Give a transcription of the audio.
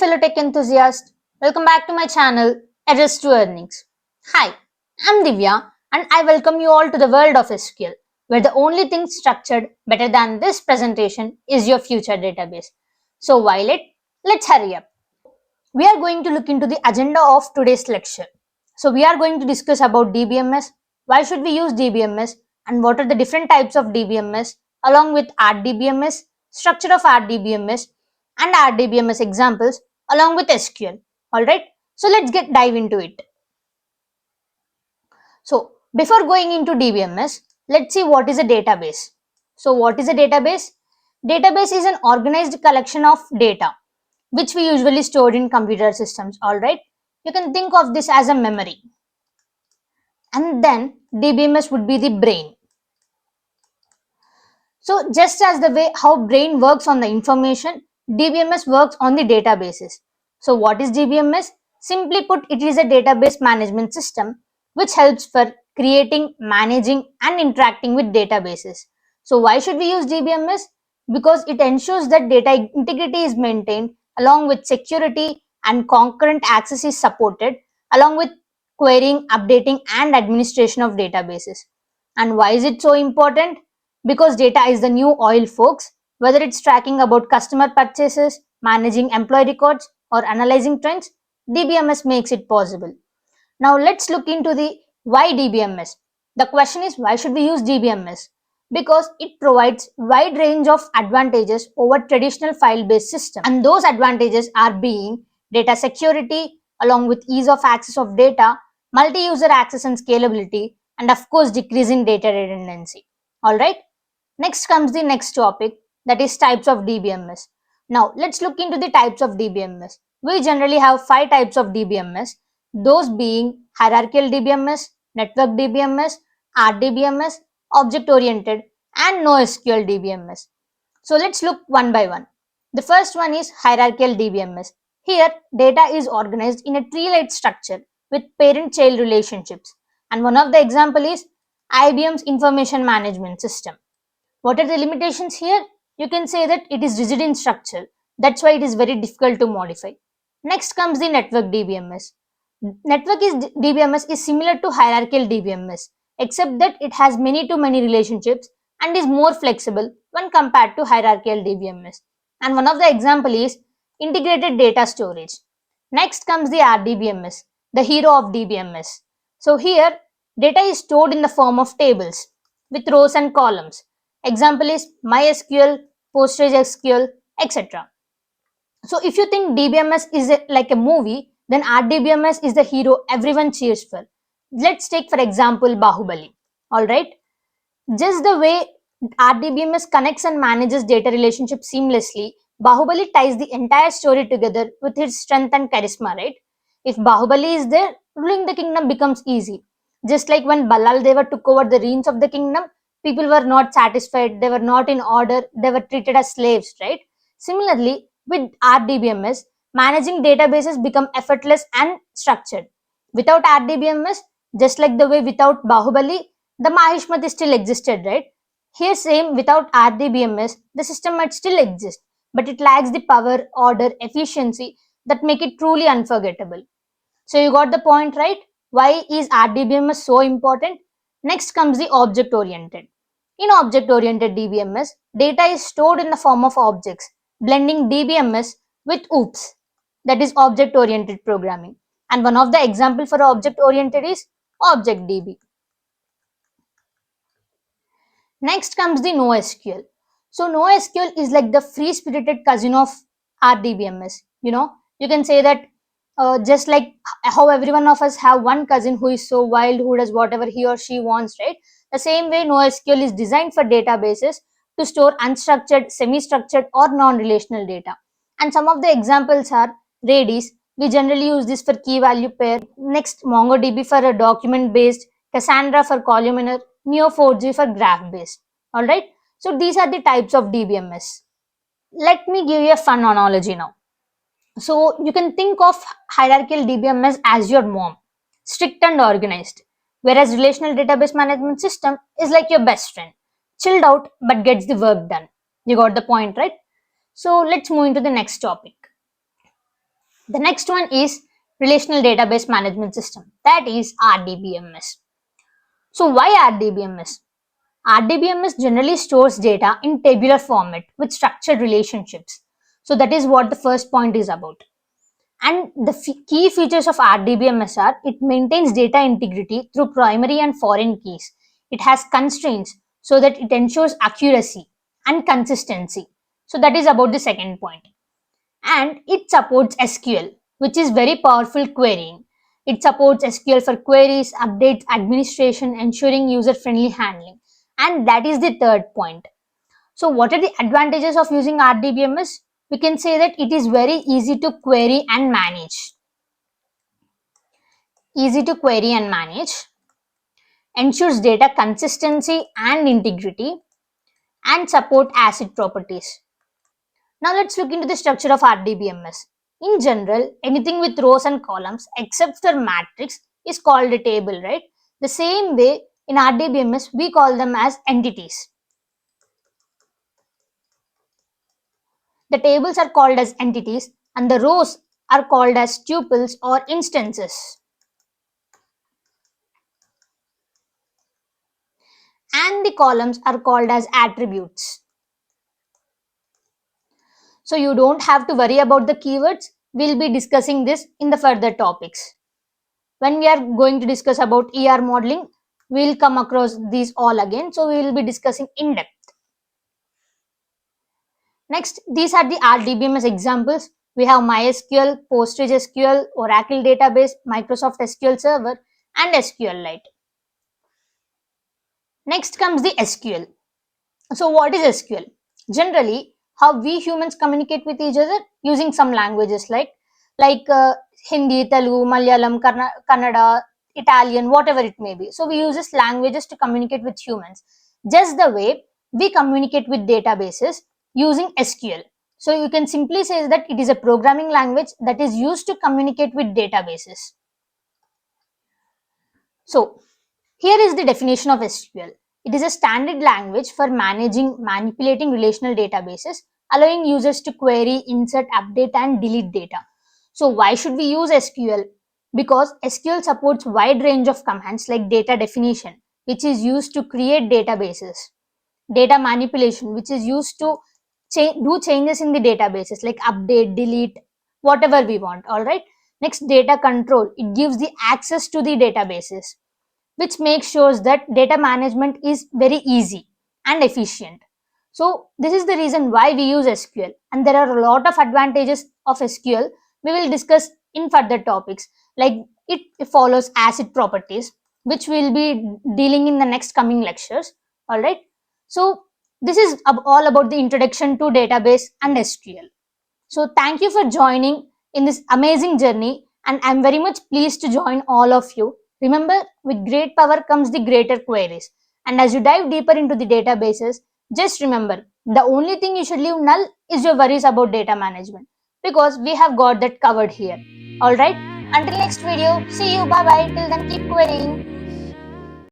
fellow tech enthusiasts, welcome back to my channel, Address to Earnings. Hi, I'm Divya and I welcome you all to the world of SQL, where the only thing structured better than this presentation is your future database. So Violet, let's hurry up. We are going to look into the agenda of today's lecture. So we are going to discuss about DBMS, why should we use DBMS, and what are the different types of DBMS, along with RDBMS, structure of RDBMS, and RDBMS examples, along with SQL. Alright, so let's dive into it. So before going into DBMS, let's see what is a database. So what is a database? Database is an organized collection of data which we usually store in computer systems. All right, you can think of this as a memory, and then DBMS would be the brain. So just as the way how brain works on the information, DBMS works on the databases. So what is DBMS? Simply put, it is a database management system which helps for creating, managing and interacting with databases. So why should we use DBMS? Because it ensures that data integrity is maintained along with security, and concurrent access is supported along with querying, updating and administration of databases. And why is it so important? Because data is the new oil, folks. Whether it's tracking about customer purchases, managing employee records, or analyzing trends, DBMS makes it possible. Now let's look into the why DBMS. The question is, why should we use DBMS? Because it provides wide range of advantages over traditional file-based systems, and those advantages are being data security along with ease of access of data, multi-user access and scalability, and of course decreasing data redundancy. All right. Next comes the next topic, that is types of DBMS. Now let's look into the types of DBMS. We generally have 5 types of DBMS, those being hierarchical DBMS, network DBMS, RDBMS, object oriented and NoSQL DBMS. So let's look one by one. The first one is hierarchical DBMS. Here data is organized in a tree-like structure with parent-child relationships, and one of the example is IBM's information management system. What are the limitations here? You can say that it is rigid in structure. That's why it is very difficult to modify. Next comes the network DBMS. DBMS is similar to hierarchical DBMS, except that it has many-to-many relationships and is more flexible when compared to hierarchical DBMS. And one of the example is integrated data storage. Next comes the RDBMS, the hero of DBMS. So here, data is stored in the form of tables with rows and columns. Example is MySQL, PostgreSQL, etc. So if you think DBMS is like a movie, then RDBMS is the hero everyone cheers for. Let's take for example Bahubali. Alright. Just the way RDBMS connects and manages data relationships seamlessly, Bahubali ties the entire story together with its strength and charisma, right? If Bahubali is there, ruling the kingdom becomes easy. Just like when Ballal Deva took over the reins of the kingdom, people were not satisfied, they were not in order, they were treated as slaves, right? Similarly, with RDBMS, managing databases become effortless and structured. Without RDBMS, just like the way without Bahubali, the Mahishmati still existed, right? Here same, without RDBMS, the system might still exist, but it lacks the power, order, efficiency that make it truly unforgettable. So you got the point, right? Why is RDBMS so important? Next comes the object-oriented. In object-oriented DBMS, data is stored in the form of objects, blending DBMS with OOPS, that is object-oriented programming. And one of the example for object-oriented is ObjectDB. Next comes the NoSQL. So NoSQL is like the free-spirited cousin of RDBMS. You can say that just like how every one of us have one cousin who is so wild, who does whatever he or she wants, right? The same way NoSQL is designed for databases to store unstructured, semi-structured or non-relational data. And some of the examples are Redis. We generally use this for key value pair. Next, MongoDB for a document based, Cassandra for columnar, Neo4j for graph based. Alright, so these are the types of DBMS. Let me give you a fun analogy now. So you can think of hierarchical DBMS as your mom, strict and organized, whereas relational database management system is like your best friend, chilled out but gets the work done. You got the point, right? So let's move into the next topic. The next one is Relational Database Management System, that is RDBMS. So why RDBMS? RDBMS generally stores data in tabular format with structured relationships. So that is what the first point is about. And the key features of RDBMS are it maintains data integrity through primary and foreign keys. It has constraints so that it ensures accuracy and consistency. So that is about the second point. And it supports SQL, which is very powerful querying. It supports SQL for queries, updates, administration, ensuring user-friendly handling. And that is the third point. So what are the advantages of using RDBMS? We can say that it is very easy to query and manage. Easy to query and manage, ensures data consistency and integrity, and support ACID properties. Now let's look into the structure of RDBMS. In general, anything with rows and columns except for matrix is called a table, right? The same way in RDBMS we call them as entities. The tables are called as entities and the rows are called as tuples or instances. And the columns are called as attributes. So you don't have to worry about the keywords. We'll be discussing this in the further topics. When we are going to discuss about ER modeling, we'll come across these all again. So we will be discussing in depth. Next, these are the RDBMS examples. We have MySQL, PostgreSQL, Oracle Database, Microsoft SQL Server, and SQLite. Next comes the SQL. So what is SQL? Generally, how we humans communicate with each other using some languages like Hindi, Telugu, Malayalam, Kannada, Italian, whatever it may be. So we use these languages to communicate with humans. Just the way we communicate with databases using SQL. So you can simply say that it is a programming language that is used to communicate with databases. So here is the definition of SQL. It is a standard language for manipulating relational databases, allowing users to query, insert, update, and delete data. So why should we use SQL? Because SQL supports wide range of commands like data definition, which is used to create databases, data manipulation, which is used to do changes in the databases like update, delete, whatever we want. All right. Next, data control. It gives the access to the databases, which makes sure that data management is very easy and efficient. So this is the reason why we use SQL, and there are a lot of advantages of SQL we will discuss in further topics, like it follows ACID properties, which we'll be dealing in the next coming lectures. All right. So this is all about the introduction to database and SQL. So thank you for joining in this amazing journey, and I'm very much pleased to join all of you. Remember, with great power comes the greater queries. And as you dive deeper into the databases, just remember, the only thing you should leave null is your worries about data management, because we have got that covered here. Alright, until next video, see you, bye bye, till then keep querying.